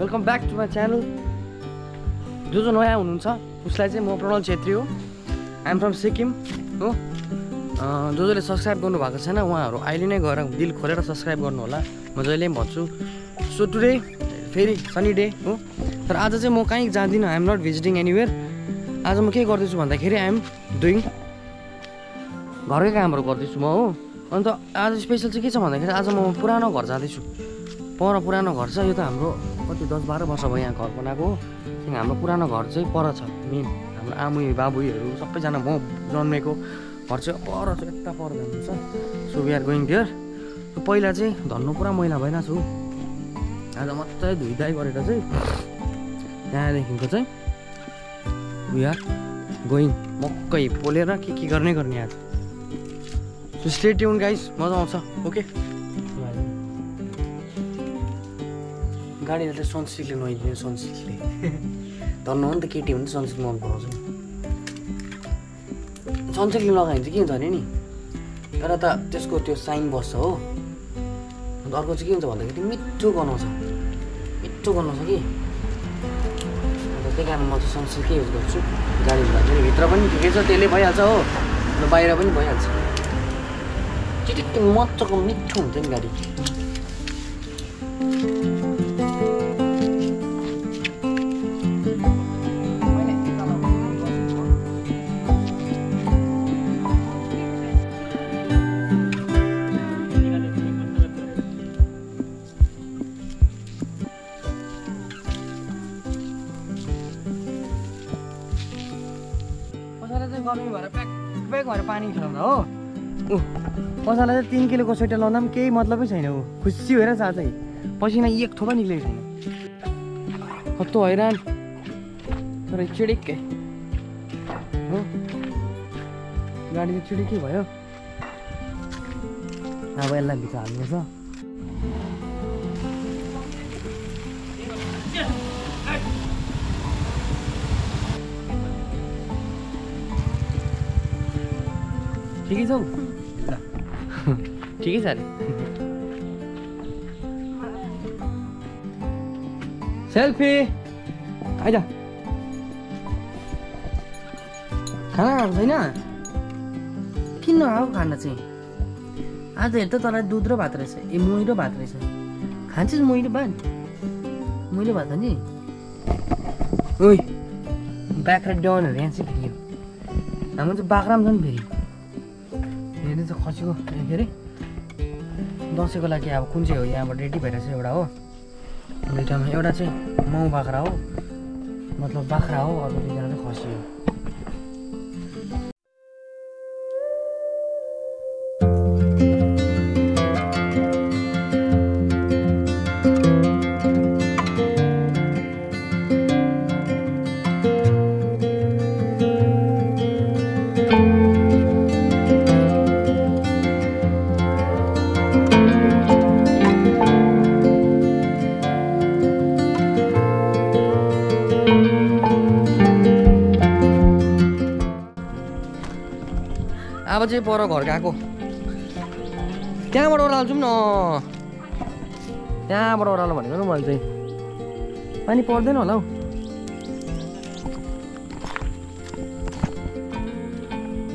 Welcome back to my channel. जो नयाँ हुनुहुन्छ उसलाई चाहिँ म प्रणल छेत्री हो। आइएम फ्रम सिक्किम हो। जसले सब्सक्राइब गर्नुभएको छैन उहाँहरू अहिले नै गएर दिल खोलेर सब्सक्राइब गर्नु होला, म जहिले पनि भन्छु। सो टुडे फेरि सनी डे हो, तर आज चाहिँ म कहीँ जाँदिनँ। I'm not visiting anywhere. आज म के गर्दैछु भन्दाखेरि आइएम डुइङ घरकै कामहरू गर्दैछु म हो। अन्त आज स्पेसल चाहिँ के छ भन्दाखेरि आज म पुरानो घर जाँदैछु। पर पुरानो घर छ, यो त हाम्रो कति 10-12 वर्ष भयो यहाँ घर बनाएको हो। त्यहाँदेखि हाम्रो पुरानो घर चाहिँ पर छ। मेन हाम्रो आमै बाबुईहरू सबैजना म जन्मेको घर चाहिँ पर छ, यता पर जानुहुन्छ। So we are going there. पहिला चाहिँ धन्नु पुरा मैला भइरहेको छु। आज मजाले धुइधाइ गरेर चाहिँ त्यहाँदेखिको चाहिँ वी आर गोइङ मक्कै पोलेर के गर्ने आज। सो स्टे ट्युन गाइस, मजा आउँछ। ओके, गाडीले चाहिँ सनसिल्कले नुहाइदिनु, सनसिल्कले धन्नु हो नि त, केटी हो भने सनसिल्क मन पराउँछ। सनसिल्कले लगायो भने चाहिँ के हुन्छ भने नि, तर त त्यसको त्यो साइन बस्छ हो। अन्त अर्को चाहिँ के हुन्छ भन्दाखेरि मिठो गनाउँछ कि। अन्त त्यही कारण म चाहिँ सनसिल्कै युज गर्छु गाडीमा। भित्र पनि ठिकै छ, त्यसले भइहाल्छ हो, र बाहिर पनि भइहाल्छ। चिटिक्कै मजाको मिठो हुन्छ नि गाडी। गर्मी भएर प्याक भएर पानी खेलाउँदा हो। पसालाई चाहिँ 3 किलोको स्वेटर लाउँदा पनि केही मतलबै छैन। हो खुसी भएर साँच्चै पसिना एक थोपा निक्लेको छैन। कस्तो हैरान, तर चिडिक्कै हो गाडी चाहिँ चिडिक्कै भयो। अब यसलाई भित्र हाल्नु छ। ठिकै छौ? ठिकै छ अरे। सेल्फी आइज। खाना खाएको छैन? किन नखाएको खाना चाहिँ? आज हेर त तँलाई दुध र भात रहेछ। ए मोही र भात रहेछ। खान्छस् मोही र भात? मोही र भात नि। ओइ बाख्रा डनहरू यहाँ चाहिँ फेरि हाम्रो चाहिँ बाख्रा पनि छ नि फेरि। हेर्नु चाहिँ खसीको के अरे दसैँको लागि अब कुन चाहिँ हो यहाँबाट रेडी भइरहेछ एउटा हो। दुइटामा एउटा चाहिँ माउ बाख्रा हो, मतलब बाख्रा हो, अर्को दुईजना चाहिँ खसी हो। अब चाहिँ पर घर गएको, त्यहाँबाट ओह्रालो जाउँ न। त्यहाँबाट ओह्रालो भनेको न मैले चाहिँ। पानी पर्दैन होला हौ।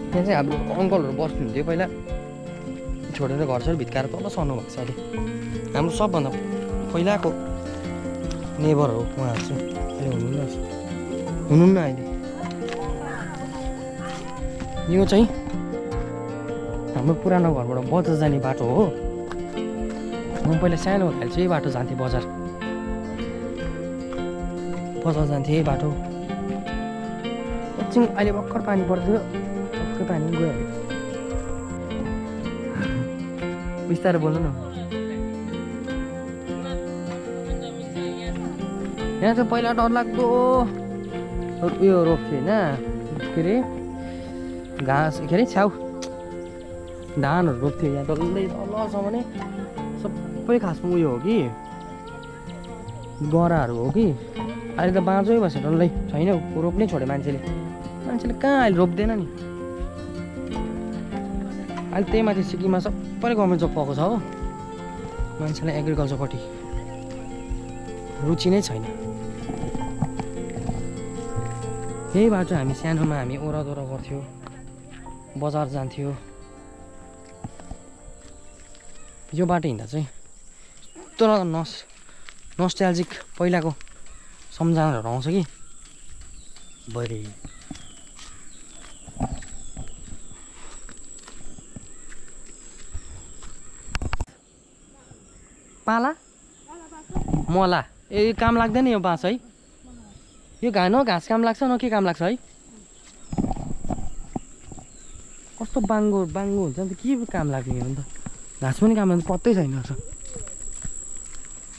त्यहाँ चाहिँ हाम्रो अङ्कलहरू बस्नुहुन्थ्यो पहिला, छोडेर घरसर भित्काएर तल सर्नु भएको छ अहिले। हाम्रो सबभन्दा पहिलाको नेबर हो उहाँहरू चाहिँ। अहिले हुनुहुन्न अहिले। यो चाहिँ हाम्रो पुरानो घरबाट बजार जाने बाटो हो। म पहिला सानो हुँदाखेरि चाहिँ यही बाटो जान्थेँ बजार जान्थेँ यही बाटो। एकछिन अहिले भर्खर पानी पर्थ्यो, भर्खर पानी गयो। बिस्तारै बोल्नु न। यहाँ चाहिँ पहिला डरलाग्दो उयो रोप्थ्यो होइन, के अरे घाँस के अरे छ्याउ धानहरू रोप्थ्यो यहाँ डल्लै तलसम्म नै। सबै खासमा उयो हो कि गराहरू हो कि। अहिले त बाँझै भएछ डल्लै, छैन रोप्नै छोड्यो मान्छेले कहाँ अहिले रोप्दैन नि। अहिले त्यही माथि सिक्किममा सबैले गभर्मेन्ट जब पाएको छ हो मान्छेलाई एग्रिकल्चरपट्टि। रुचि नै छैन। यही बाटो हामी सानोमा हामी ओह्रादोह्रा गर्थ्यो, बजार जान्थ्यो। यो बाटो हिँड्दा चाहिँ यस्तो नस्ट्याल्जिक पहिलाको सम्झनाहरू आउँछ कि बढी। पाला मला ए काम लाग्दैन यो बाँस है? यो घाँस काम लाग्छ न के काम लाग्छ है? कस्तो बाङ्गो हुन्छ नि त, के काम लाग्ने हो नि त? घाँस पनि काम लाग्छ, पत्तै छैन रहेछ।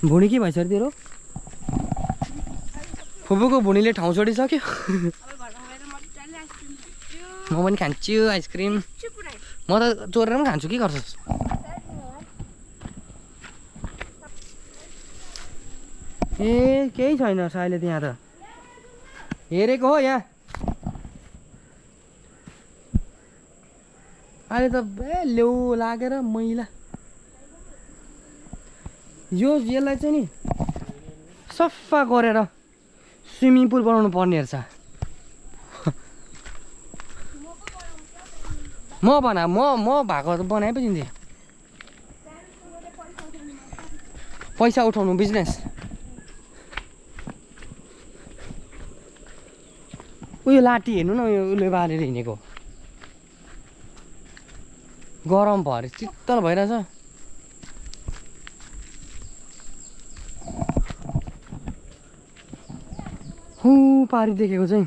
भुँडी के भएछ अरे तेरो? फुपूको भुँडीले ठाउँ छोडिसक्यो। म पनि खान्छु आइसक्रिम। म त चोरेर पनि खान्छु, के गर्छस्? ए केही छैन अहिले त्यहाँ त हेरेको हो। यहाँ अहिले त लेउ लागेर मैला। यसलाई चाहिँ नि सफा गरेर स्विमिङ पुल बनाउनु पर्ने रहेछ। म भएको बनाए पो दिन्थेँ। पैसा उठाउनु बिजनेस। उयो लाठी हेर्नु न, उसले बालेर हिँडेको। गरम भएर शीतल भइरहेछ। पारी देखेको चाहिँ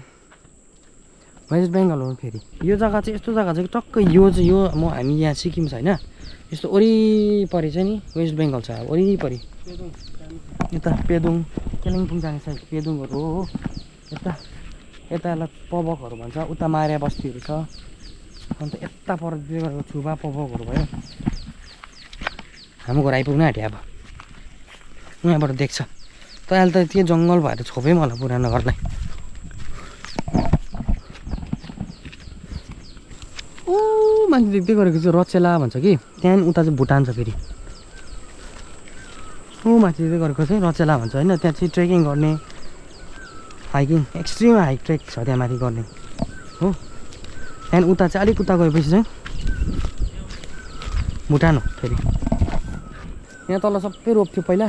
वेस्ट बेङ्गल हो। फेरि यो जग्गा चाहिँ यस्तो जग्गा छ कि टक्कै यो हामी यहाँ सिक्किम छ होइन, यस्तो वरिपरि चाहिँ नि वेस्ट बेङ्गल छ। अब वरिपरि यता पेदुङ कालिम्पोङ जाने साइड पेदुङहरू हो। यतालाई पबकहरू भन्छ, उता मारिया बस्तीहरू छ। अन्त यता पर छुबा पबकहरू भयो। हाम्रो घर आइपुग्न आँट्यो। अब उहाँबाट देख्छ त। अहिले त त्यो जङ्गल भएर छोपे मलाई पुरानो घरलाई। मान्छे देख्दै गरेको चाहिँ रचेला भन्छ कि, त्यहाँदेखि उता चाहिँ भुटान छ। फेरि मान्छे देख्दै गरेको चाहिँ रचेला भन्छ होइन। त्यहाँ चाहिँ ट्रेकिङ गर्ने, हाइकिङ, एक्सट्रिम हाइक ट्रेक छ त्यहाँ माथि गर्ने हो। त्यहाँदेखि उता चाहिँ अलिक उता गएपछि चाहिँ भुटान हो। फेरि यहाँ तल सबै रोप्थ्यो पहिला।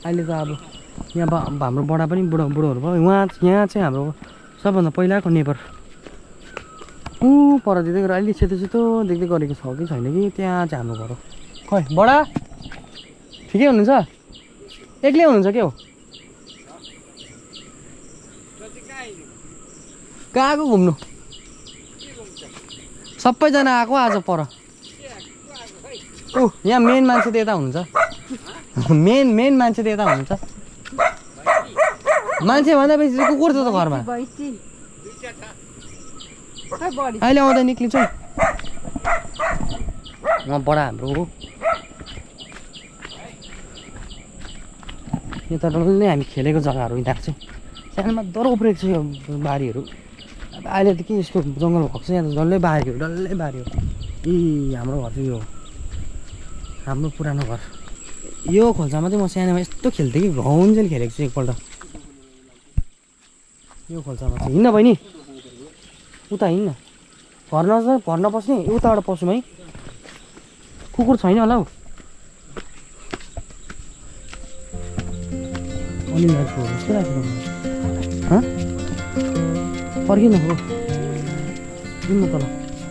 अहिले त अब यहाँ हाम्रो बडा पनि बुढोहरू भयो। यहाँ चाहिँ हाम्रो सबभन्दा पहिलाको नेबर पर देख्दै गरेर अहिले सेतो देख्दै गरेको छ कि छैन कि, त्यहाँ चाहिँ हाम्रो घर हो। खै बडा ठिकै हुनुहुन्छ? एक्लै हुनुहुन्छ के हो? कहाँ आएको घुम्नु? सबैजना आएको आज पर। यहाँ मेन मान्छे त यता हुनुहुन्छ। मेन मान्छे त यता हुनुहुन्छ। मान्छे भन्दा बेसी कुकुर छ त घरमा। अहिले आउँदा निक्लिन्छ। उहाँ बडा हाम्रो हो। यता डल्लै हामी खेलेको जग्गाहरू यिनीहरू चाहिँ सानोमा डर उफ्रेको छ यो बारीहरू। अब अहिले त के यस्तो जङ्गल भएको छ, यहाँ त डल्लै बारी हो। हाम्रो घर चाहिँ यो हाम्रो पुरानो घर। यो खोल्सामा चाहिँ म सानोमा यस्तो खेल्थेँ कि घाउन्जेल खेलेको छु एकपल्ट। यो खोल्सामा चाहिँ हिँड्न बहिनी, उता हिँड्न। घर नपस्ने, उताबाट पसौँ है। कुकुर छैन होला हौ। अनिल राजको जस्तो लाग्छ मलाई। फर्किनु हो जाउँ तल।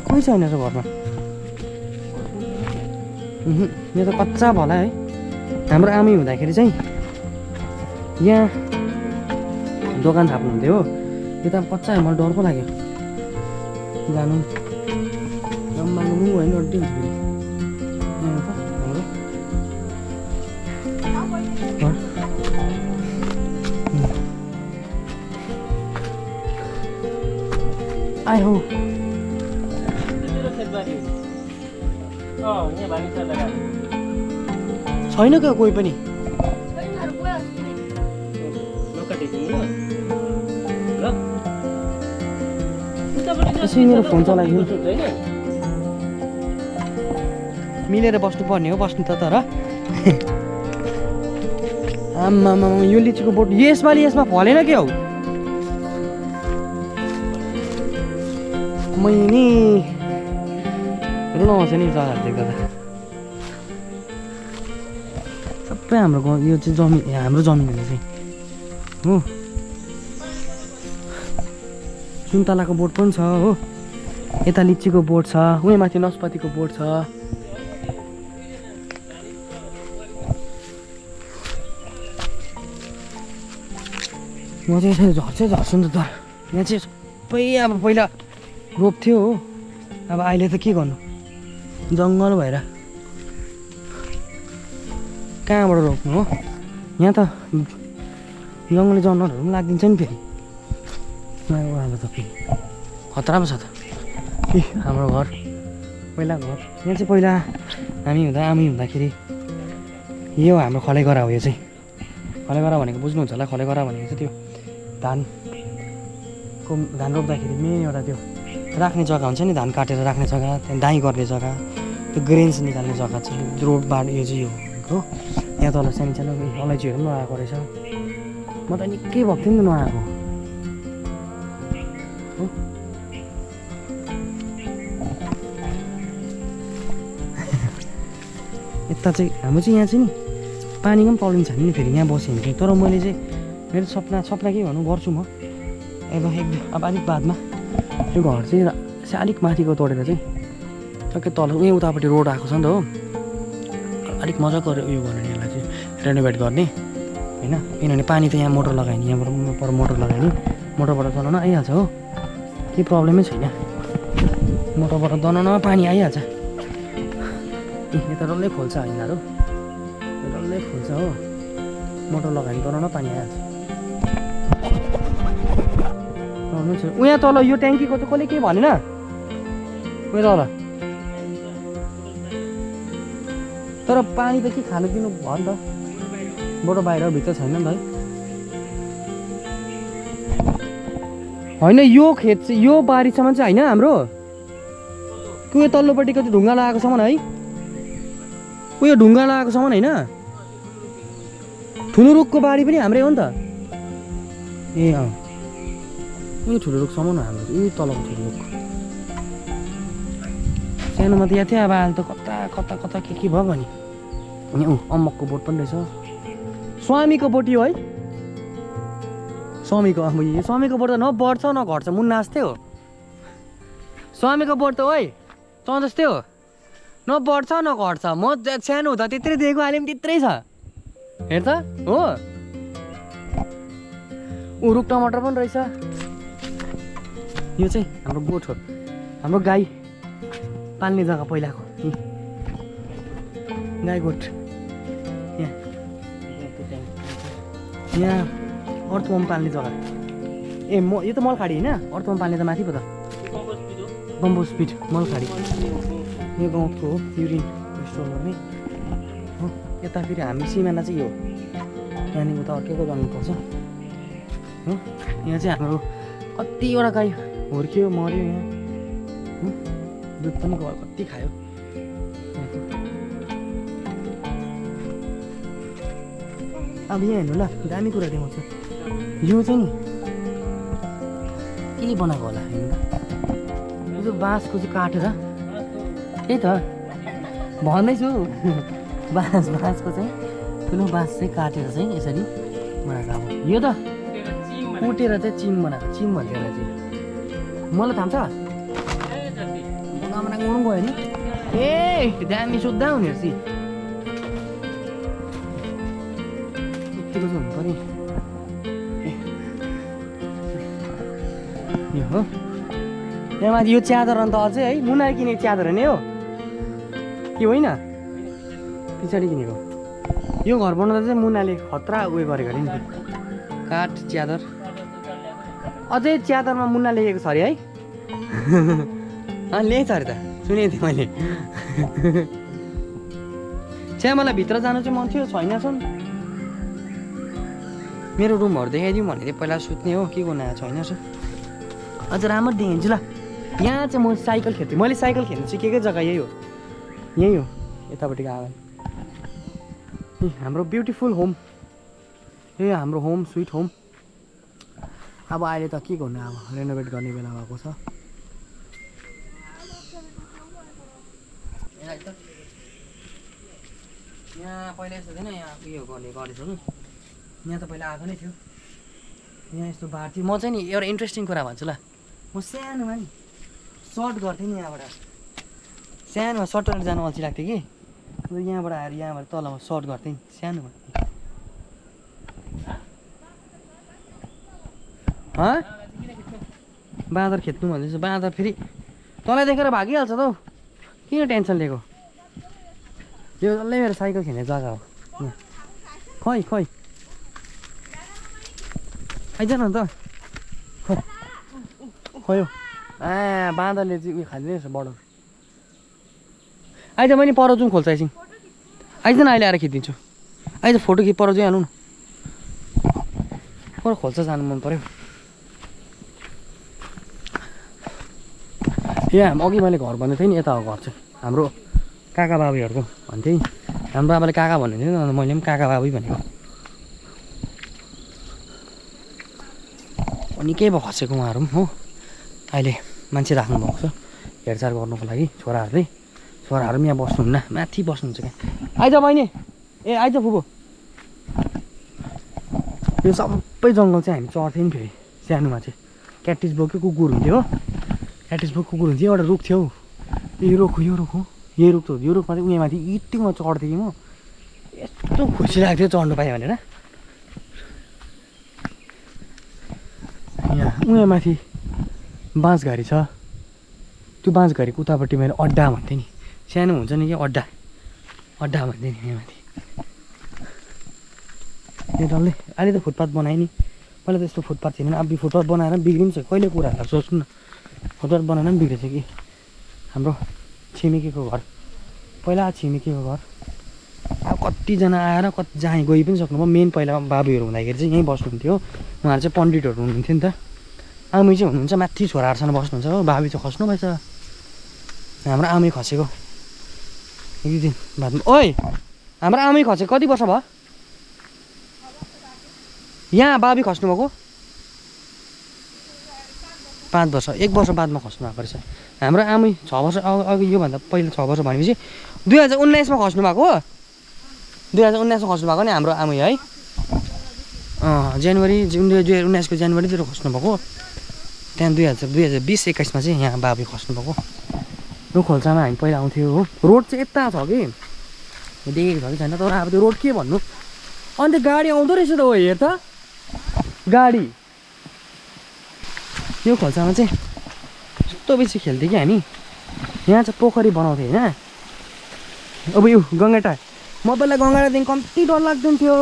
कोही छैन रहेछ घरमा। यो त कच्चा भला है। हाम्रो आमै हुँदाखेरि चाहिँ यहाँ दोकान थाप्नुहुन्थ्यो हो। यो त कच्चा है, मलाई डर पो लाग्यो जानु। जम्मानु होइन अड्डी हुन्छ फेरि। यहाँ त हाम्रो आए हो। छैन क्या कोही पनि। मेरो फोन चलाइदिनु। मिलेर बस्नुपर्ने हो, बस्नु त तर। आम्मामा यो लिचीको बोट यसमा फलेन के हौ मैनी रुन आउँछ नि जग्गाहरू देख्दा त सबै हाम्रो गाउँ यो चाहिँ जमिन हाम्रो जमिनहरू चाहिँ हो सुन्तलाको बोट पनि छ हो यता लिचीको बोट छ उयो माथि नस्पतिको बोट छ म चाहिँ यसरी झर्छु नि त यहाँ चाहिँ सबै अब पहिला रोप्थ्यो हो अब अहिले त के गर्नु जङ्गल भएर कहाँबाट रोप्नु हो यहाँ त जङ्गली जनावरहरू पनि लाग्दिन्छ नि फेरि अब त फेरि खतरा पो छ त ए हाम्रो घर पहिला घर यहाँ चाहिँ पहिला हामी हुँदाखेरि यो हाम्रो खलेगरा हो यो चाहिँ खलेगरा भनेको बुझ्नुहुन्छ होला खलेगरा भनेको चाहिँ त्यो धान रोप्दाखेरि मेन एउटा त्यो राख्ने जग्गा हुन्छ नि धान काटेर राख्ने जग्गा त्यहाँदेखि दाइँ गर्ने जग्गा त्यो ग्रेन्स निकाल्ने जग्गा चाहिँ रोड बाटो यो चाहिँ हो यहाँ तल सानो सानो अलैँचीहरू पनि नआएको रहेछ म त निकै भएको थिएँ नि त नआएको हो यता चाहिँ हाम्रो चाहिँ यहाँ चाहिँ नि पानीको पनि प्रब्लम छैन नि फेरि यहाँ बस्यो भने चाहिँ तर मैले चाहिँ मेरो सपना के भन्नु गर्छु म अब अलिक बादमा यो घर चाहिँ अलिक माथिको तोडेर चाहिँ टक्कै तल उयो उतापट्टि रोड आएको छ नि त हो अलिक मजाको उयो गर्ने यसलाई चाहिँ रेनोभेट गर्ने होइन किनभने पानी त यहाँ मोटर लगायो नि यहाँबाट पर मोटर लगायो नि मोटरबाट दनाउन आइहाल्छ हो केही प्रब्लमै छैन मोटरबाट दनाउन पानी आइहाल्छ यता डल्लै खोल्छ यिनीहरू डल्लै खोल्छ हो मोटर लगायो भने दनाउन पानी आइहाल्छ उहाँ तल यो ट्याङ्कीको चाहिँ कसले केही भनेन उयो तल तर पानी त के खानु दिनु भयो नि त बडो बाहिर भित्र छैन नि त है होइन यो खेत चाहिँ यो बारीसम्म चाहिँ होइन हाम्रो उयो तल्लोपट्टिको चाहिँ ढुङ्गा लगाएकोसम्म है उयो ढुङ्गा लगाएकोसम्म होइन ठुलो रुखको बारी पनि हाम्रै हो नि त ए अँ उयो ठुलो रुखसम्म हो हाम्रो उयो तलको ठुलो रुख सानोमा त यहाँ थियो अब अहिले त कता के भयो भने यहाँ अम्मकको बोट पनि रहेछ स्वामीको बोट यो है स्वामीको अब यो स्वामीको बोट त न बढ्छ न घट्छ मुन्ना जस्तै हो स्वामीको बोट त है तँ जस्तै हो न बढ्छ न घट्छ म सानो हुँदा त्यत्रै दिएको अहिले पनि त्यत्रै छ हेर त हो रुख टमाटर पनि रहेछ यो चाहिँ हाम्रो गोठ हो हाम्रो गाई पाल्ने जग्गा पहिलाको गाई गोठ यहाँ अर्थवम पाल्ने जग्गा ए म यो त मलखाडी होइन अर्थवम पाल्ने त माथि पो त बम्बो स्पिड मलखाडी यो गाउँको हो युरिन स्टोर गर्ने हो यता फेरि हामी सिमाना चाहिँ यो यहाँनिर उता अर्कैको जानुपर्छ हो यहाँ चाहिँ हाम्रो कतिवटा गाई हुर्क्यो मऱ्यो यहाँ दुध पनि गयो कति खायो अब यहाँ हेर्नु ल दामी कुरा देखाउँछ यो चाहिँ नि केले बनाएको होला हेर्नु यो चाहिँ बाँसको चाहिँ काटेर त्यही त भन्दैछु बाँसको चाहिँ ठुलो बाँस चाहिँ काटेर चाहिँ यसरी बनाएको अब यो त कुटेर चाहिँ चिम बनाएको चिम भन्छ यसलाई चाहिँ मलाई थाहा छ गयो नि ए दामी सोद्धा हुने रहेछ यतिको चाहिँ हुनु पऱ्यो यो हो यहाँ माथि यो च्यादर अन्त अझै है मुनाले किनेको च्यादर होइन यो के होइन पछाडि किनेको यो घर बनाउँदा चाहिँ मुनाले खतरा उयो गरेको अरे नि काठ च्यादर अझै च्यादरमा मुना लेखेको छ अरे है लेखेको छ अरे त सुनेको थिएँ मैले चाहिँ मलाई भित्र जानु चाहिँ मन थियो छैन छन् मेरो रुमहरू देखाइदिउँ भने चाहिँ पहिला सुत्ने हो के गर्नु छैन छ अझ राम्रो देखाइदिन्छु ल यहाँ चाहिँ म साइकल खेल्थेँ मैले साइकल खेल्नु सिकेकै जग्गा यही हो यतापट्टिको आँगन हाम्रो ब्युटिफुल होम यो हाम्रो होम स्विट होम। अब अहिले त के गर्नु, अब रेनोभेट गर्ने बेला भएको छ। यहाँ पहिला यस्तो थिएन, यहाँ उयो गरेछ कि यहाँ त पहिला आएको नै थियो। यहाँ यस्तो बार थियो। म चाहिँ नि एउटा इन्ट्रेस्टिङ कुरा भन्छु ल। म सानोमा नि सर्ट गर्थेँ नि, यहाँबाट सानोमा सर्टहरू जानु अल्छी लाग्थ्यो कि, अन्त यहाँबाट आएर यहाँबाट तलमा सर्ट गर्थेँ नि सानोमा। बाँदर खेद्नु भन्दैछ। बाँदर फेरि तँलाई देखेर भागिहाल्छ त हौ, किन टेन्सन लिएको। यो डल्लै मेरो साइकल खेल्ने जग्गा हो यहाँ। खै खै आइज न त। खै बाँदरले चाहिँ उयो खाँदैन रहेछ बर्डर। आइज मैले पर जाउँ खोल्छ एकछिन। आइज न अहिले आएर खिचिदिन्छु। आइज फोटो खिच, पर जाइहाल्नु न। पर खोल्छ जानु मन पऱ्यो। यहाँ अघि मैले घर भन्दै थिएँ नि, यता हो घर चाहिँ हाम्रो काका बाबीहरूको भन्थेँ। हाम्रो बाबाले काका भन्नुहुन्थ्यो नि, मैले पनि काका बाबी भनेको। निकै भयो खसेको उहाँहरू पनि हो। अहिले मान्छे राख्नुभएको छ हेरचाह गर्नुको लागि। छोराहरूले पनि यहाँ बस्नुहुन्न, माथि बस्नुहुन्छ क्या। आइज बहिनी, ए आइज फुपू। यो सबै जङ्गल चाहिँ हामी चढ्थ्यौँ नि। फेरि सानोमा चाहिँ क्याटिस बोक्यो कुकुर हुन्थ्यो हो। क्याटिस बोक कुकुर हुन्थ्यो, एउटा रुख थियो। यो रुख हो, यो रुख हो, यो रुख त हो। यो रुखमा चाहिँ उयोमाथि यतिकोमा चढ्थेँ कि म, यस्तो खुसी लाग्थ्यो चढ्नु पाएँ भनेर। यहाँ उयोमाथि बाँसघारी छ। त्यो बाँसघारीको उतापट्टि मैले अड्डा भन्थेँ नि, सानो हुन्छ नि कि अड्डा भन्थेँ नि यहाँमाथि। यो डल्लै अहिले त फुटपाथ बनाएँ नि, पहिला त यस्तो फुटपाथ थिएन। अब फुटपाथ बनाएर बिग्रिन्छ कहिले कुराहरूलाई सोच्नु न। फुटपाथ बनाएर पनि बिग्रेछ कि। हाम्रो छिमेकीको घर, पहिला छिमेकीको घर, अब कतिजना आएर जहाँ गइ पनि सक्नुभयो। मेन पहिला बाबुहरू हुँदाखेरि चाहिँ यहीँ बस्नुहुन्थ्यो। उहाँहरू चाहिँ पण्डितहरू हुनुहुन्थ्यो नि त। आमै चाहिँ हुनुहुन्छ, माथि छोराहरूसँग बस्नुहुन्छ हो। बाबी चाहिँ खस्नु भएछ। हाम्रो आमै खसेको एक दिन बादमा। ओइ हाम्रो आमै खसेको कति वर्ष भयो? यहाँ बाबी खस्नुभएको 5 वर्ष, 1 वर्ष बादमा खस्नु भएको रहेछ। हाम्रो आमै 6 वर्ष अघि, योभन्दा पहिला 6 वर्ष भनेपछि 2019मा खस्नु भएको हो। 2019मा खस्नु भएको नि हाम्रो आमै है। जनवरी 2019को जनवरीतिर खस्नुभएको। त्यहाँ 2020-21मा चाहिँ यहाँ बाबी खस्नुभएको। यो खोल्सामा हामी पहिला आउँथ्यो हो। रोड चाहिँ यता छ कि देखेको छ कि छैन, तर अब त्यो रोड के भन्नु। अन्त गाडी आउँदो रहेछ त हो, हेर त गाडी। यो खोल्सामा चाहिँ यस्तो बेसी खेल्थ्यो कि हामी। यहाँ चाहिँ पोखरी बनाउँथ्यो होइन। अब यो गङ्गाटा, म पहिला गङ्गाटादेखि कम्ती डर लाग्दैन थियो।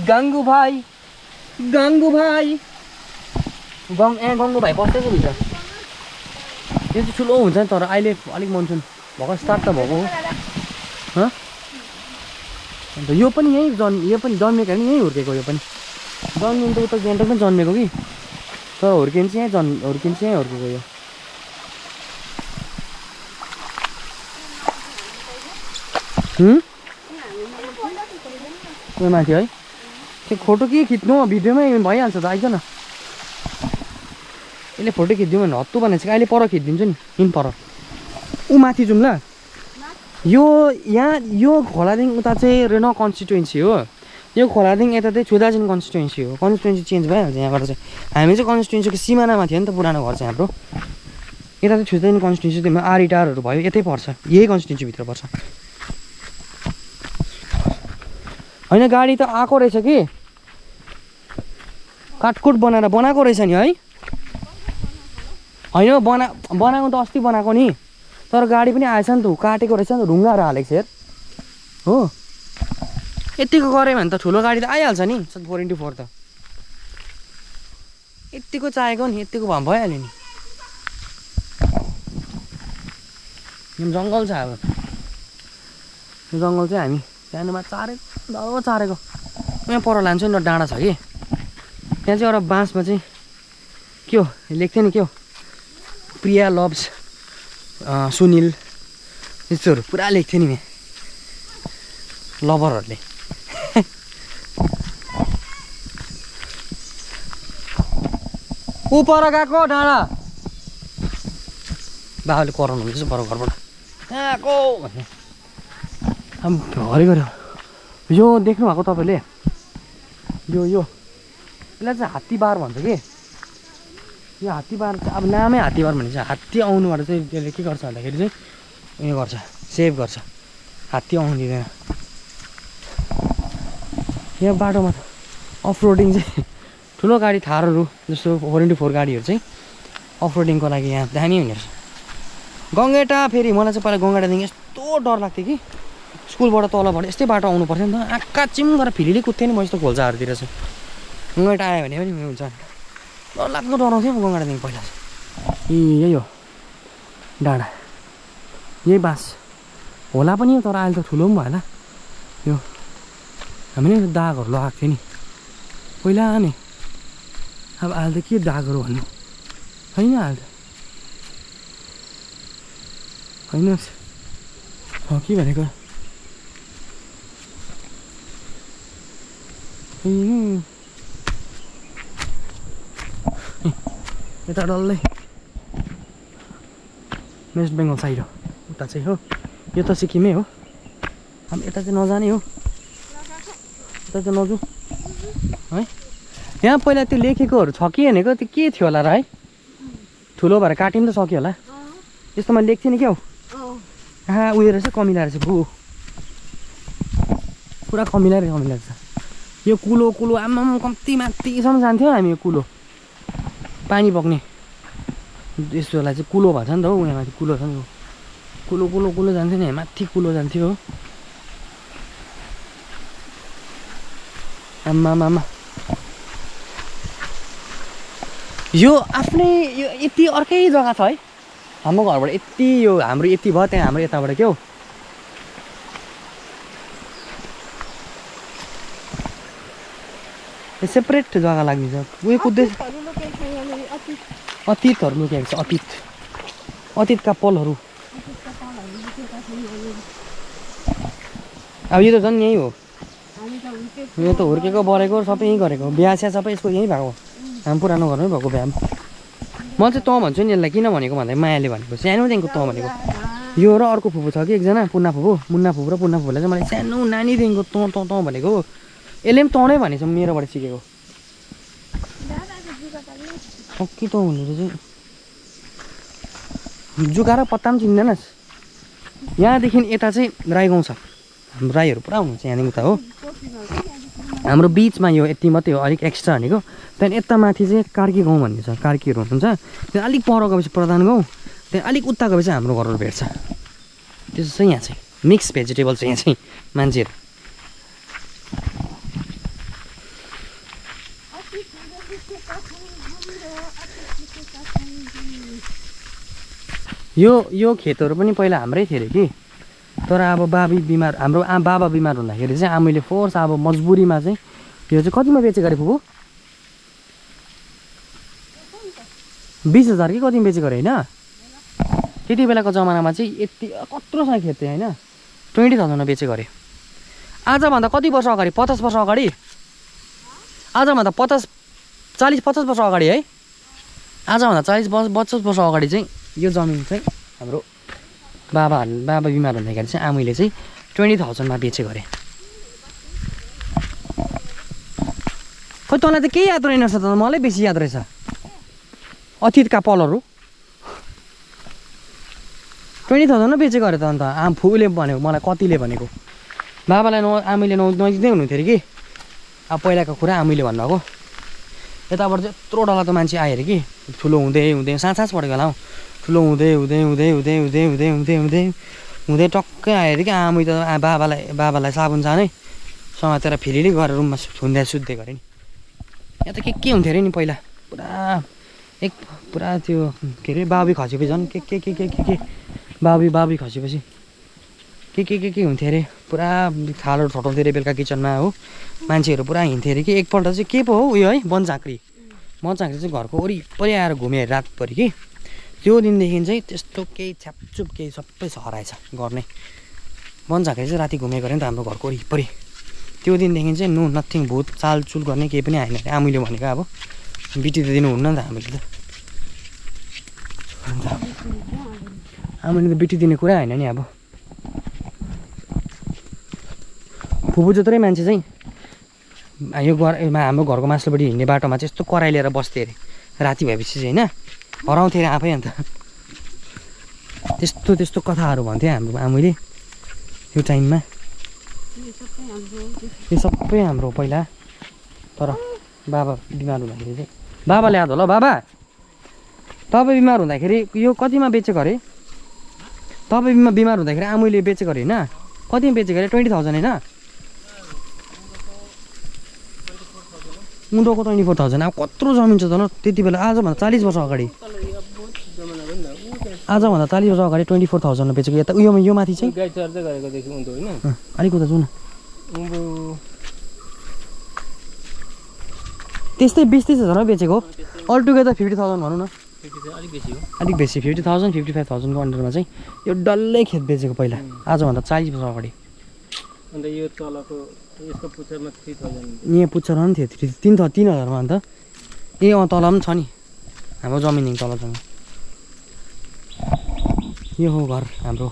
गङ्गु भाइ गङ्गु भाइ पस्दैछ भित्र। यो चाहिँ ठुलो हुन्छ नि, तर अहिले अलिक मनसुन भर्खर स्टार्ट त भएको हो। अन्त यो पनि यहीँ यो पनि जन्मेको होइन, यहीँ हुर्केको। यो पनि जन्मिनु त उता गान्तोक पनि जन्मेको कि, तर हुर्किनु चाहिँ यहीँ हुर्केको यो। उयो माथि है, त्यो फोटो के खिच्नु भिडियोमै भइहाल्छ त। आइज न, यसले फोटो खिचिदिउँ भने हत्तु भनेको छ। अहिले पर खिचिदिन्छु नि, इन पर ऊ माथि जाउँ ल। यो यहाँ यो खोलादेखि उता चाहिँ रेनो कन्स्टिट्युएन्सी हो। यो खोलादेखि यता चाहिँ छुदाजिन कन्स्टिट्युएन्सी हो। कन्स्टिट्युएन्सी चेन्ज भइहाल्छ यहाँबाट चाहिँ। हामी चाहिँ कन्स्टिट्युएन्सीको सिमानामा थियो नि त पुरानो घर चाहिँ हाम्रो। यता चाहिँ छुदाजिन कन्स्टिट्युएन्सी, त्यो आरिटारहरू भयो, यतै पर्छ, यही कन्स्टिट्युएन्सीभित्र पर्छ होइन। गाडी त आएको रहेछ कि, काटकुट बनाएको रहेछ नि है। होइन बनाएको त अस्ति बनाएको नि, तर गाडी पनि आएछ नि त, काटेको रहेछ नि त, ढुङ्गाहरू हालेको छ हेर हो। यतिको गऱ्यो भने त ठुलो गाडी त आइहाल्छ नि 4x4 त। यतिको चाहिएको नि, यतिको भइहाल्यो नि। यो जङ्गल छ। अब यो जङ्गल चाहिँ हामी सानोमा चारेको। यहाँ पर लान्छु नि, डाँडा छ कि त्यहाँ चाहिँ एउटा बाँसमा चाहिँ के हो लेख्थ्यो नि, के हो प्रिया लभ्स सुनिल, यस्तोहरू पुरा लेख्थ्यो नि। लभरहरूले ऊ पर गएको डाँडा बाबाले कराउनु हुँदैछ पर घरबाट कहाँको भन्ने हरि गऱ्यो यो देख्नु भएको तपाईँले यो यसलाई चाहिँ हात्तीबार भन्छ कि यो हात्तीबार चाहिँ अब नामै हात्तीबार भनिन्छ हात्ती आउनुबाट चाहिँ त्यसले के गर्छ भन्दाखेरि चाहिँ उयो गर्छ सेभ गर्छ हात्ती आउनु दिँदैन यहाँ बाटोमा अफ रोडिङ चाहिँ ठुलो गाडी थारहरू जस्तो 4x4 गाडीहरू चाहिँ अफ रोडिङको लागि यहाँ दामी हुने रहेछ गङ्गेटा फेरि मलाई चाहिँ पहिला गङ्गेटादेखि यस्तो डर लाग्थ्यो कि स्कुलबाट तलबाट यस्तै बाटो आउनु पर्थ्यो नि त आँखा चिम गरेर फिलिली कुद्थेँ नि म यस्तो खोल्चाहरूतिर चाहिँ गङ्गेटा आयो भने पनि हुन्छ डर लाग्दो डराउँथ्यो म गङ्गेटादेखि पहिला चाहिँ यही हो डाँडा यही बाँस होला पनि तर अहिले त ठुलो पनि भयो होला यो हामीले दागहरू लगाएको थियो नि पहिला नि अब अहिले त के दागहरू भन्नु होइन अहिले त होइन के भनेको यता डल्लै वेस्ट बेङ्गल साइड हो उता चाहिँ हो यो त सिक्किमै हो अब यता चाहिँ नजाने हो यता चाहिँ नजाउँ है यहाँ पहिला त्यो लेखेकोहरू छ कि भनेको त्यो के थियो होला र है ठुलो भएर काटिनु त सक्यो होला यस्तोमा लेख्थेँ नि क्या हौ कहाँ उयो रहेछ कमिला रहेछ भू पुरा कमिला रहेछ यो कुलो आम्माम कम्ती माथिसम्म जान्थ्यो हामी यो कुलो पानी बग्ने यस्तोलाई चाहिँ कुलो भन्छ नि त हौ यहाँ माथि कुलो छ नि कुलो जान्थ्यो नि माथि कुलो जान्थ्यो हो आम्मामा यो आफ्नै यो यति अर्कै जग्गा छ है हाम्रो घरबाट यति यो हाम्रो यति भयो त्यहाँ हाम्रो यताबाट के हो सेपरेट जग्गा लाग्छ उयो कुद्दै अतीतहरू लुकेको छ अतीतका पलहरू अब यो त झन् यहीँ हो यो त हुर्केको बढेको सबै यहीँ गरेको बिहा स्या सबै यसको यहीँ भएको हाम्रो पुरानो घरमै भएको बिहा म चाहिँ तँ भन्छु नि यसलाई किन भनेको भन्दा मायाले भनेको सानोदेखिको तँ भनेको यो र अर्को फुपू छ कि एकजना मुन्ना फुपू र पुन्ना फुपूलाई चाहिँ मलाई सानो नानीदेखिको तँ भनेको यसले पनि तँ नै भनेछ मेरोबाट सिकेको कि तँ भनेर चाहिँ जुका र पत्ता पनि चिन्दैनस् यहाँदेखि यता चाहिँ राई गाउँ छ हाम्रो राईहरू पुरा हुनुहुन्छ यहाँदेखि उता हो हाम्रो बिचमा यो यति मात्रै हो अलिक एक्स्ट्रा भनेको त्यहाँदेखि यता माथि चाहिँ कार्की गाउँ भन्ने छ कार्कीहरू हुनुहुन्छ त्यहाँ अलिक पर गएपछि प्रधान गाउँ त्यहाँ अलिक उता गएपछि हाम्रो घरहरू भेट्छ त्यसो चाहिँ यहाँ चाहिँ मिक्स भेजिटेबल छ यहाँ चाहिँ मान्छेहरू यो खेतहरू पनि पहिला हाम्रै थियो अरे कि तर अब हाम्रो बाबा बिमार हुँदाखेरि चाहिँ आमैले फोर्स अब मजबुरीमा चाहिँ यो चाहिँ कतिमा बेचेको अरे फुपू 20,000 कि कतिमा बेचेको अरे होइन त्यति बेलाको जमानामा चाहिँ यति कत्रोसँग खेत थियो होइन 20,000मा बेचेको अरे आजभन्दा कति वर्ष अगाडि 50 वर्ष अगाडि आजभन्दा 40-50 वर्ष अगाडि है आजभन्दा 40-50 वर्ष अगाडि चाहिँ यो जमिन चाहिँ हाम्रो बाबा बिमार हुँदाखेरि चाहिँ आमैले चाहिँ 20,000मा बेचेको अरे खोइ तँलाई त केही याद रहेनछ त मलाई बेसी याद रहेछ अतीतका पलहरू 20,000मा बेचेको अरे त अन्त फुले भनेको मलाई कतिले भनेको बाबालाई आमैले नजिकै हुनुहुन्थ्यो अरे कि अब पहिलाको कुरा आमैले भन्नुभएको यताबाट चाहिँ यत्रो डला त मान्छे आयो अरे कि ठुलो हुँदै साँझ पढेको होला हौ ठुलो हुँदै टक्कै आयो अरे कि आमै त बाबालाई साबुन जानै समातेर फेरि गरेर रुममा सुत्दै गरे नि यहाँ त के हुन्थ्यो अरे नि पहिला पुरा त्यो के अरे बाबी खसेपछि झन् के बाबी खसेपछि के हुन्थ्यो अरे पुरा थालहरू ठटाउँथ्यो अरे बेलुका किचनमा हो मान्छेहरू पुरा हिँड्थ्यो अरे कि एकपल्ट चाहिँ के पो हो उयो है बनझाँक्री चाहिँ घरको वरिपरि आएर घुमेँ रातभरि कि त्यो दिनदेखि चाहिँ त्यस्तो केही छ्यापछुप केही सबै हराएछ गर्ने वनझाँक्री चाहिँ राति घुमेको अरे नि त हाम्रो घरको वरिपरि। त्यो दिनदेखि चाहिँ नो नथिङ भूत चालचुल गर्ने केही पनि आएन अरे आमुले भनेको। अब बिटी त दिनुहुन्न नि त हामीले त, अन्त आमुले त बिटी दिने कुरा होइन नि। अब फुपू जत्रै मान्छे चाहिँ यो हाम्रो घरको माथिल्लोपट्टि हिँड्ने बाटोमा चाहिँ यस्तो कराई लिएर बस्थ्यो अरे राति भएपछि चाहिँ, होइन हराउँथ्यो अरे आफै। अन्त त्यस्तो त्यस्तो कथाहरू भन्थ्यो हाम्रो आमुले यो टाइममा। यो सबै हाम्रो पहिला। तर बाबा बिमार हुँदाखेरि चाहिँ बाबाले याद होला। बाबा तपाईँ बिमार हुँदाखेरि यो कतिमा बेचेको अरे? तपाईँ बिमार हुँदाखेरि आमुले बेचेको अरे होइन? कतिमा बेचेको अरे? 20,000 होइन? उँधोको 24,000। अब कत्रो जमिन छ त न त्यति बेला, आजभन्दा 40 वर्ष अगाडि। आजभन्दा 40 वर्ष अगाडि 24,000 बेचेको। यता उयो यो माथि चाहिँ अलिक उता जाउँ न, त्यस्तै 20-30,000 बेचेको। अल टुगेदर 50,000 भनौँ न। अलिक बेसी 50,000 55,000को अन्डरमा चाहिँ यो डल्लै खेत बेचेको पहिला, आजभन्दा 40 वर्ष अगाडि। अन्त यो तलको यसको पुच्छरमा 3,000 यहाँ पुच्छरमा पनि थियो 3,000मा। अन्त ए तल पनि छ नि हाम्रो जमिन तल छ। यो हो घर हाम्रो।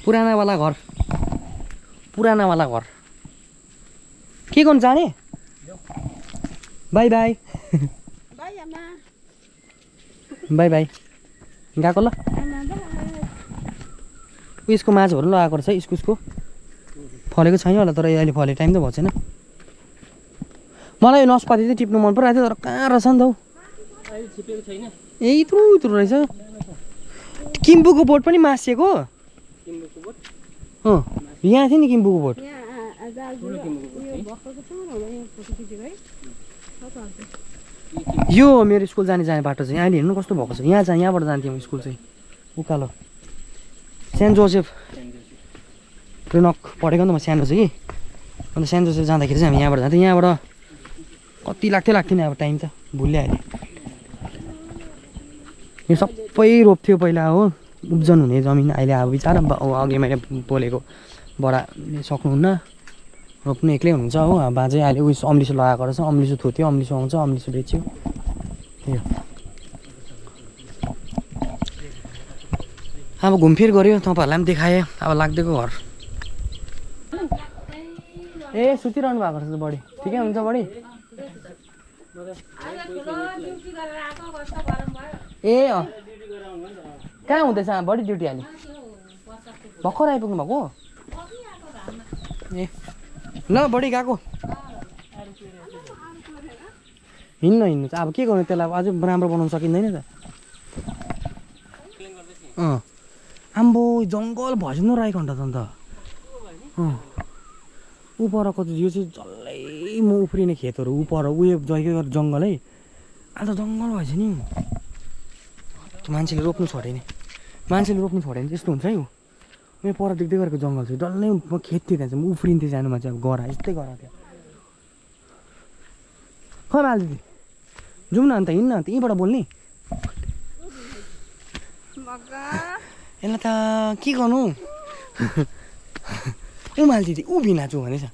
पुरानावाला घर, पुरानावाला घर। के गर्नु जाने? बाई बाई बाई बाई गएको ल। उयसको माछाहरू लगाएको रहेछ इस्कुसको, फलेको छैन होला तर अहिले फले टाइम त भएको छैन। मलाई यो नस्पाती चाहिँ टिप्नु मन पराएको थियो तर कहाँ रहेछ नि त हौ, ए यत्रो यत्रो रहेछ। किम्बुको बोट पनि मासिएको। अँ यहाँ थियो नि किम्बुको बोट। यो मेरो स्कुल जाने बाटो चाहिँ अहिले हेर्नु कस्तो भएको छ। यहाँ चाहिँ यहाँबाट जान्थेँ म स्कुल चाहिँ उकालो। सेन्ट जोसेफ ट्रेनक पढेको नि त म सानो चाहिँ कि। अन्त सेन्ट जोसेफ जाँदाखेरि चाहिँ हामी यहाँबाट जान्थ्यौँ। यहाँबाट कति लाग्थ्यो नि अब टाइम त भुलिहालेँ। यो सबै रोप्थ्यो पहिला हो, उब्जन हुने जमिन। अहिले अब बिचारा अघि मैले बोलेको बडा सक्नुहुन्न, रोप्नु एक्लै हुनुहुन्छ हो। अब बाजे अहिले उयस अम्लिसो लगाएको रहेछ, अम्लिसो थुत्यो, अम्लिसो आउँछ, अम्लिसो बेच्यो। यो अब घुमफिर गऱ्यो, तपाईँहरूलाई पनि देखाएँ। अब लाग्देको घर। ए सुतिरहनु भएको रहेछ बडी, ठिकै हुन्छ बडी? ए अँ कहाँ हुँदैछ बडी ड्युटी अहिले? भर्खर आइपुग्नु भएको? ए ल बडी गएको। हिँड्नु चाहिँ अब के गर्नु, त्यसलाई अझै राम्रो बनाउनु सकिँदैन त। अँ आम्बो जङ्गल भएन राईखण्ड त अन्त। अँ ऊ परको यो चाहिँ जसलाई म उफ्रिने खेतहरू ऊ पर उयो जग्गा जङ्गल है। अहिले त जङ्गल भएछ नि, मान्छेले रोप्नु छोड्यो नि, मान्छेले रोप्नु छोड्यो भने त्यस्तो हुन्छ है। उयो पर देख्दै गरेको जङ्गल चाहिँ डल्लै म खेत थियो त्यहाँ चाहिँ म उफ्रिन्थेँ जानुमा चाहिँ। अब गरा यस्तै गरा थियो। खै माल दिदी जाउँ न अन्त, हिँड्न अन्त यहीँबाट बोल्ने। यसलाई त के गर्नु उमाल दिदी ऊ बिनाचु भनेछ।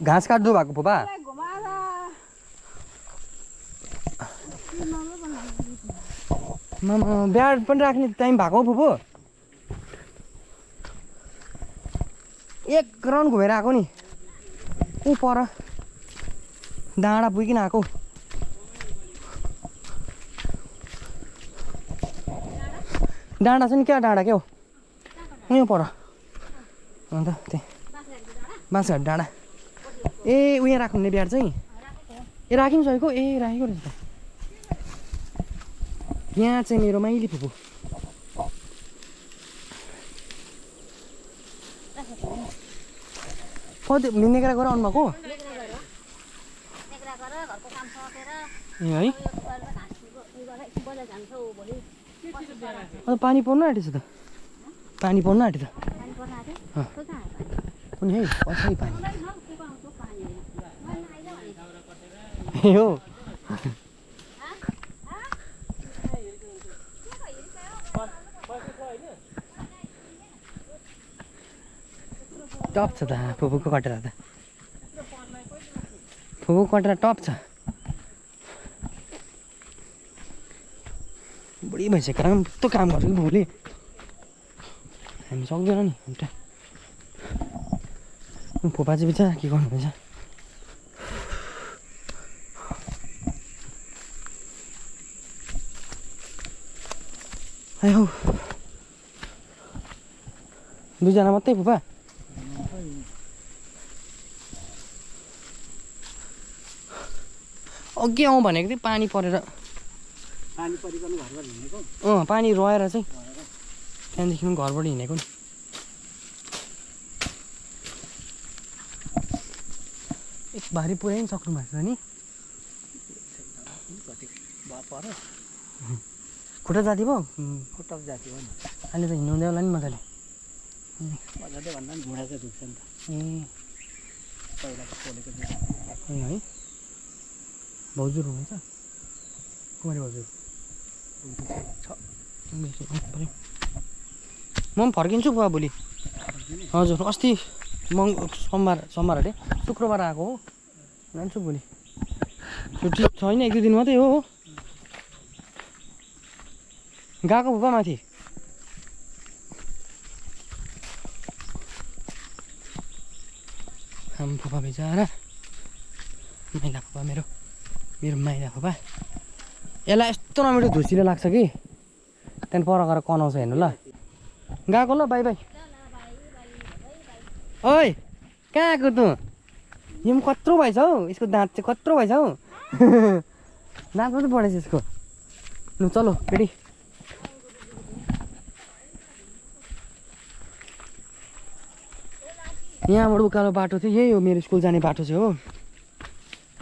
घाँस काट्दो भएको फुपा? ब्याड पनि राख्ने टाइम भएको फुपू? 1 राउन्ड घुमेर आएको नि, ऊ पर डाँडा पुगिकन आएको। डाँडा छ नि क्या, डाँडा क्या हो उयो पर। अन्त त्यहाँ बाँसघाट डाँडा। ए उयो राख्नु बिहार चाहिँ ए राखिसकेको। ए राखेको रहेछ त। यहाँ चाहिँ मेरो माइली फुपू। कति मिनेक्रा गरेर आउनुभएको? ए है अन्त पानी पर्नु आँटेछ त, पानी पर्नु आँट्यो त पनि है पछाडि पानी। ए हो टप छ त फुपूको कटेरा त फुपूको कटेरा टप छ बुढी भइसक्यो काम कस्तो काम गर्छ कि फुपूले हामी सक्दैन नि एउटा फुपा चाहिँ बिचरा के गर्नुहुन्छ आयो दुईजना मात्रै फुपा अघि आउँ भनेको थिएँ पानी परेर पानी रहेर चाहिँ त्यहाँदेखि घरबाट हिँडेको नि एक भारी पुरै नि सक्नु भएको छ नि खुट्टा जाति भयो खुट्टा जाति भयो नि अहिले त हिँड्नु हुँदै होला नि मजाले मजाले भन्दा पनि घुँडा चाहिँ दुख्छ नि त पहिलाको पोलेको ए है भाउजूहरू हुनुहुन्छ कुमारी भाउजूहरू म पनि फर्किन्छु बुवा भोलि हजुर अस्ति सोमबार अरे शुक्रबार आएको हो जान्छु भोलि छुट्टी छैन 1-2 दिन मात्रै हो गएको फुपा माथि आमा फुपा बिचरा माइला फुपा मेरो माइला फुपा यसलाई यस्तो नमिठो धुसीले लाग्छ कि त्यहाँदेखि पर गएर कनाउँछ हेर्नु ल गएको ल बाई बाई ओइ कहाँ आएको तँ यो पनि कत्रो भएछ हौ यसको दाँत चाहिँ कत्रो भएछ हौ दाँत मात्रै बढेछ यसको लु चलो केटी यहाँबाट उकालो बाटो थियो यही हो मेरो स्कुल जाने बाटो चाहिँ हो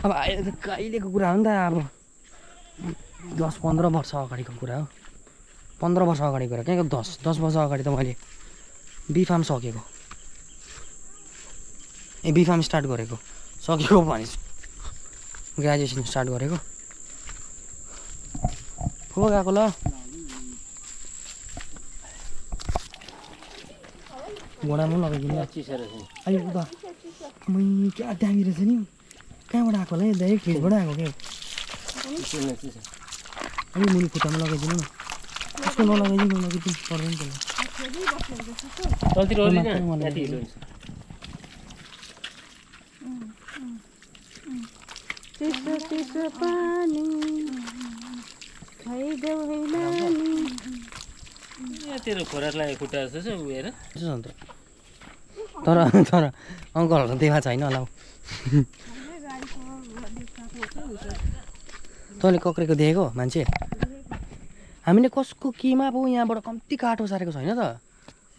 अब अहिले त कहिलेको कुरा हो नि त अब 10-15 वर्ष अगाडिको कुरा हो 15 वर्ष अगाडिको कुरा कहाँको 10 वर्ष अगाडि त मैले बिफार्म सकेको बिफार्म स्टार्ट गरेको सकेको भने ग्रेजुएसन स्टार्ट गरेको हो गएको ल घोडामा लगाइदिनु अहिले त मै क्या दामी रहेछ नि कहाँबाट आएको होला डाइरेक्ट फ्रिजबाट आएको क्या अलि मुनि खुट्टामा लगाइदिनु न यस्तो नलगाइदिनु पर्दैन तेरो खोरालाई खुट्टा जस्तो छ उयो तर अङ्कलहरू देखा छैन होला तैँले कक्रेको देखेको मान्छे हामीले कसको केमा पो यहाँबाट कम्ती काठो सारेको छैन त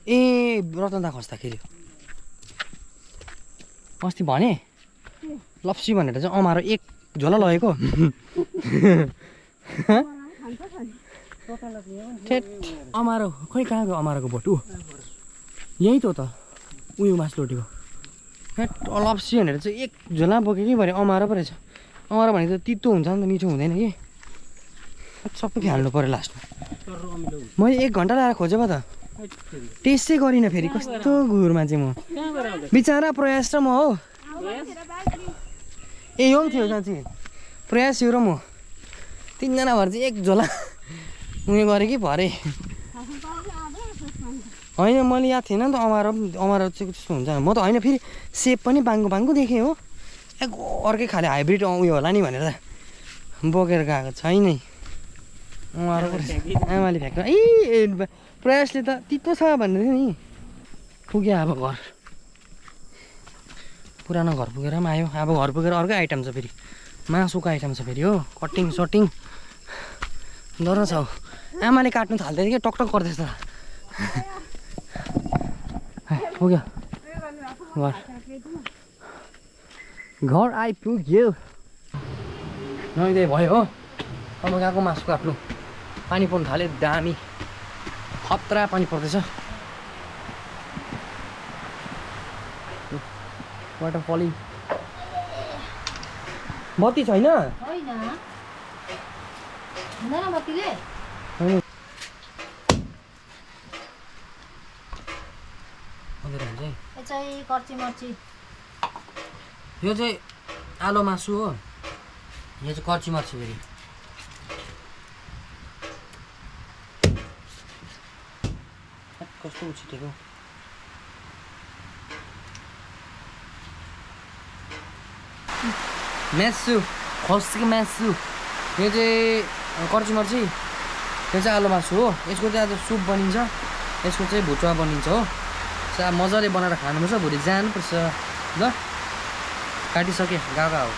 ए रतनदा खस्दाखेरि अस्ति भने लप्सी भनेर चाहिँ अमारो एक झोला लगेको ठेट अमारो खोइ कहाँ गयो अमारोको बोट ऊ यहीँ त हो त उयो मासु लोटेको ठेट लप्सी भनेर चाहिँ एक झोला बोक्यो कि भरे अमारो पो रहेछ अमारो भनेको त तितो हुन्छ नि त मिठो हुँदैन कि सबै हाल्नु पऱ्यो लास्टमा मैले 1 घन्टा लगाएर खोजेको त टेस्टै गरिनँ फेरि कस्तो घुरमा चाहिँ म बिचरा प्रयास र म हो ए यो पनि थियो साँच्ची प्रयास यो र म 3 जना भएर चाहिँ एक झोला उयो गरेँ कि भरे होइन मैले याद थिएन नि त अमारो चाहिँ त्यस्तो हुन्छ म त होइन फेरि सेप पनि बाङ्गो देखेँ हो अर्कै खाले हाइब्रिड उयो होला नि भनेर बोकेर गएको छैन आमाले फ्याँक्न ए प्रयासले त तितो छ भन्दै थियो नि पुग्यो अब घर पुरानो घर पुगेर पनि आयो अब घर पुगेर अर्कै आइटम छ फेरि मासुको आइटम छ फेरि हो कटिङ सटिङ डर छ आमाले काट्नु थाल्दै थियो टकटक गर्दैछ पुग्यो घर आइपुग्यो नुहाइदिए भयो हो अब गएको मासु काट्नु पानी पर्नु थाल्यो दामी खतरा पानी पर्दैछ वाटर फलिङ बत्ती छैन कर्ची मर्ची यो चाहिँ आलो मासु हो यो चाहिँ कर्ची मर्ची फेरि कस्तो छिटेको मासु खसीको मासु यो चाहिँ कर्ची मर्ची यो चाहिँ आलु मासु हो यसको चाहिँ आज सुप बनिन्छ यसको चाहिँ भुटुवा बनिन्छ हो मजाले बनाएर खानुपर्छ भोलि जानुपर्छ ल काटिसकेँ गएको हो